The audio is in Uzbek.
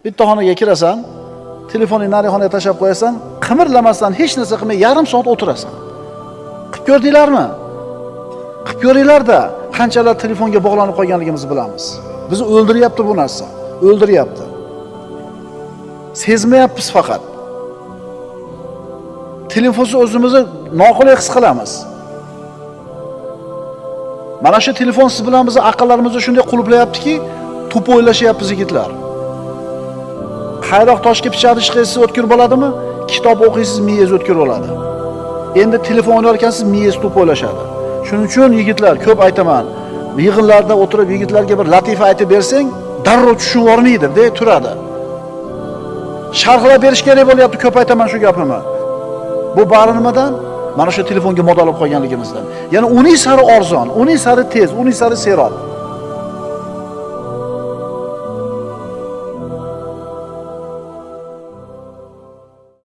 Bitta xonaga kirasan, telefoningni nari xonaga tashlab qo'yasan, qimirlamasdan hech narsa qilmay yarim soat o'tirasan. Qilib ko'rdinglarmi? Qilib ko'ringlar-da, qanchalar telefonga bog'lanib qolganligimizni bilamiz. Bizni o'ldiryapti bu narsa, o'ldiryapti. Sezmayapmiz faqat. Telefonsiz o'zimizni noqulay his qilamiz. Mana shu telefonsiz bilan biz aqllarimizni shunday quluplayaptiki, to'p o'ylashyapmiz yigitlar. Qayroq toshga pichoq chiqasiz o'tkir bo'ladimi? Kitob o'qiysiz, miyangiz o'tkir bo'ladi. Endi telefon o'ynarkansiz, miyangiz to'p o'ylashadi. Shuning uchun yigitlar, ko'p aytaman, yig'inlarda o'tirib yigitlarga bir latifa aytib bersang, darrov tushunib olmaydi, deb turadi. Sharhlab berish kerak bo'lyapti, ko'p aytaman shu gapimni. Bu bari nimadan? Mana shu telefonga modalab qolganligimizdan. Ya'ni uning sari arzon, uning sari tez, uning sari serob.